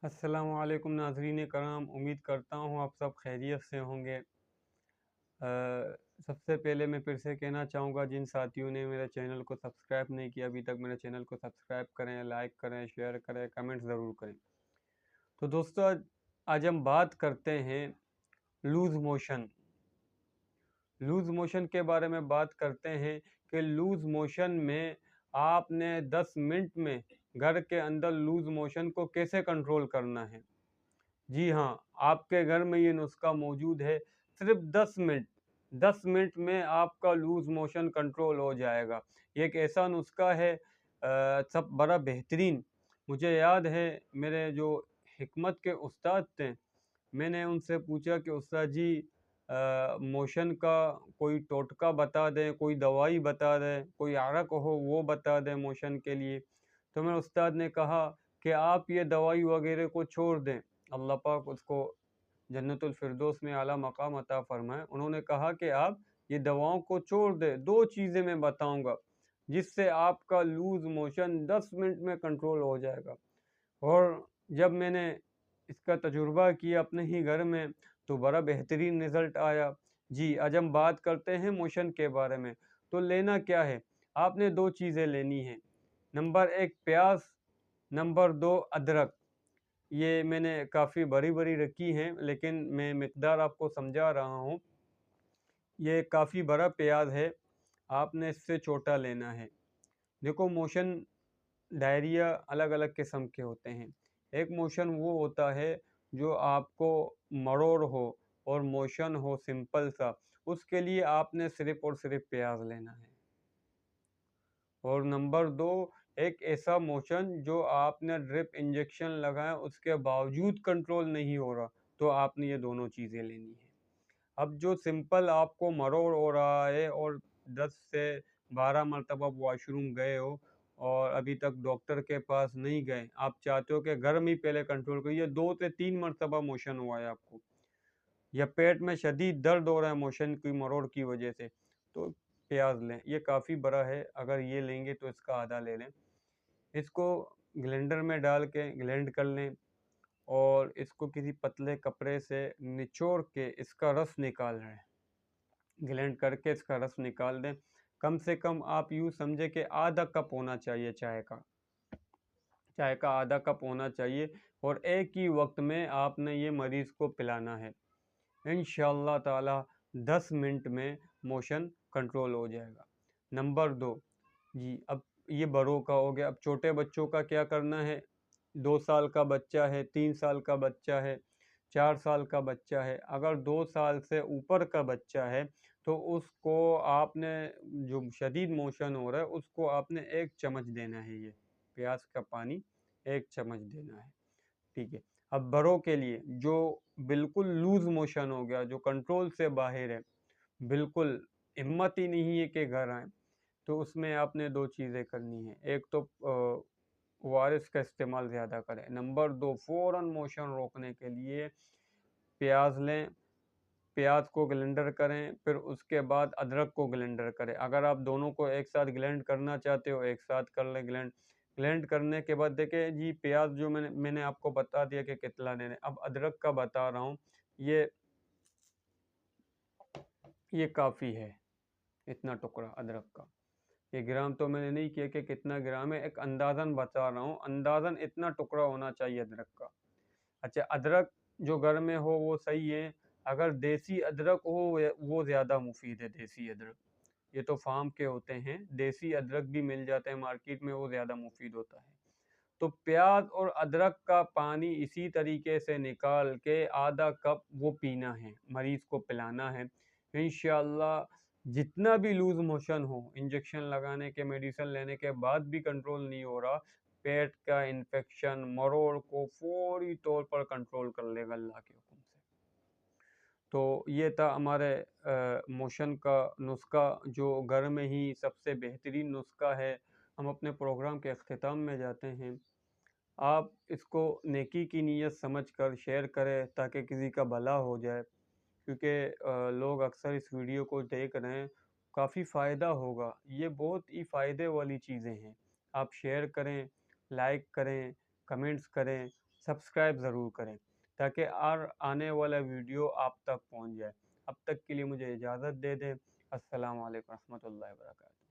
अस्सलाम वालेकुम नाज़रीन कराम, उम्मीद करता हूँ आप सब खैरियत से होंगे। सबसे पहले मैं फिर से कहना चाहूँगा जिन साथियों ने मेरे चैनल को सब्सक्राइब नहीं किया अभी तक, मेरे चैनल को सब्सक्राइब करें, लाइक करें, शेयर करें, कमेंट ज़रूर करें। तो दोस्तों आज हम बात करते हैं लूज़ मोशन। लूज़ मोशन के बारे में बात करते हैं कि लूज़ मोशन में आपने 10 मिनट में घर के अंदर लूज़ मोशन को कैसे कंट्रोल करना है। जी हाँ, आपके घर में ये नुस्खा मौजूद है। सिर्फ 10 मिनट में आपका लूज़ मोशन कंट्रोल हो जाएगा। ये एक ऐसा नुस्खा है सब बड़ा बेहतरीन। मुझे याद है मेरे जो हिकमत के उस्ताद थे, मैंने उनसे पूछा कि उस्ताद जी मोशन का कोई टोटका बता दें, कोई दवाई बता दें, कोई अरक हो वो बता दें मोशन के लिए। तो मेरे उस्ताद ने कहा कि आप ये दवाई वगैरह को छोड़ दें, अल्लाह पाक उसको जन्नतुल फिरदौस में आला मकाम अता फरमाए। उन्होंने कहा कि आप ये दवाओं को छोड़ दें, दो चीज़ें मैं बताऊंगा जिससे आपका लूज़ मोशन 10 मिनट में कंट्रोल हो जाएगा। और जब मैंने इसका तजुर्बा किया अपने ही घर में तो बड़ा बेहतरीन रिज़ल्ट आया। जी, आज हम बात करते हैं मोशन के बारे में। तो लेना क्या है? आपने 2 चीज़ें लेनी हैं। नंबर 1 प्याज़, नंबर 2 अदरक। ये मैंने काफ़ी बड़ी-बड़ी रखी हैं, लेकिन मैं मिक़दार आपको समझा रहा हूँ। ये काफ़ी बड़ा प्याज़ है, आपने इससे छोटा लेना है। देखो मोशन डायरिया अलग-अलग किस्म के होते हैं। एक मोशन वो होता है जो आपको मरोड़ हो और मोशन हो सिंपल सा, उसके लिए आपने सिर्फ़ और सिर्फ़ प्याज़ लेना है। और नंबर 2 एक ऐसा मोशन जो आपने ड्रिप इंजेक्शन लगाया उसके बावजूद कंट्रोल नहीं हो रहा, तो आपने ये दोनों चीज़ें लेनी है। अब जो सिंपल आपको मरोड़ हो रहा है और 10 से 12 मरतबा वॉशरूम गए हो और अभी तक डॉक्टर के पास नहीं गए, आप चाहते हो कि घर में ही पहले कंट्रोल करिए, 2 से 3 मरतबा मोशन हुआ है आपको या पेट में शदीद दर्द हो रहा है मोशन की मरोड़ की वजह से, तो प्याज लें। ये काफ़ी बड़ा है, अगर ये लेंगे तो इसका आधा ले लें। इसको ग्राइंडर में डाल के ग्राइंड कर लें और इसको किसी पतले कपड़े से निचोड़ के इसका रस निकाल लें। ग्राइंड करके इसका रस निकाल दें। कम से कम आप यूँ समझें कि आधा कप होना चाहिए चाय का। चाय का आधा कप होना चाहिए और एक ही वक्त में आपने ये मरीज़ को पिलाना है। इंशाअल्लाह ताला 10 मिनट में मोशन कंट्रोल हो जाएगा। नंबर 2 जी, अब ये बड़ों का हो गया, अब छोटे बच्चों का क्या करना है? 2 साल का बच्चा है, 3 साल का बच्चा है, 4 साल का बच्चा है, अगर 2 साल से ऊपर का बच्चा है तो उसको आपने जो शदीद मोशन हो रहा है उसको आपने 1 चम्मच देना है, ये प्याज का पानी 1 चम्मच देना है। ठीक है। अब बड़ों के लिए जो बिल्कुल लूज़ मोशन हो गया, जो कंट्रोल से बाहर है, बिल्कुल हिम्मत ही नहीं है कि घर आएँ, तो उसमें आपने 2 चीज़ें करनी हैं। एक तो ओआरएस का इस्तेमाल ज़्यादा करें। नंबर 2 फ़ौरन मोशन रोकने के लिए प्याज़ लें, प्याज को ग्राइंडर करें, फिर उसके बाद अदरक को ग्राइंडर करें। अगर आप दोनों को एक साथ ग्राइंड करना चाहते हो, एक साथ कर लें ग्राइंड। ग्राइंड करने के बाद देखिए जी प्याज जो मैंने आपको बता दिया कि कितना लेना है। अब अदरक का बता रहा हूँ, ये ये काफ़ी है, इतना टुकड़ा अदरक का। ये ग्राम तो मैंने नहीं किया कि कितना ग्राम है, एक अंदाज़न बता रहा हूँ, अंदाज़न इतना टुकड़ा होना चाहिए अदरक का। अच्छा, अदरक जो घर में हो वो सही है, अगर देसी अदरक हो वो ज़्यादा मुफीद है, देसी अदरक। ये तो फार्म के होते हैं, देसी अदरक भी मिल जाते हैं मार्केट में, वो ज़्यादा मुफीद होता है। तो प्याज और अदरक का पानी इसी तरीके से निकाल के आधा कप वो पीना है, मरीज़ को पिलाना है। इंशाअल्लाह जितना भी लूज़ मोशन हो, इंजेक्शन लगाने के मेडिसिन लेने के बाद भी कंट्रोल नहीं हो रहा, पेट का इन्फेक्शन मरोड़ को फौरी तौर पर कंट्रोल कर लेगा अल्लाह के हुक्म से। तो ये था हमारे मोशन का नुस्खा जो घर में ही सबसे बेहतरीन नुस्खा है। हम अपने प्रोग्राम के अख्ताम में जाते हैं। आप इसको नेकी की नीयत समझकर शेयर करें ताकि किसी का भला हो जाए, क्योंकि लोग अक्सर इस वीडियो को देख रहे हैं, काफ़ी फ़ायदा होगा। ये बहुत ही फ़ायदे वाली चीज़ें हैं। आप शेयर करें, लाइक करें, कमेंट्स करें سبسکرائب ضرور کریں تاکہ اور آنے والا ویڈیو آپ تک پہنچ جائے۔ اب تک کے لیے مجھے اجازت دے دیں۔ السلام علیکم ورحمۃ اللہ وبرکاتہ۔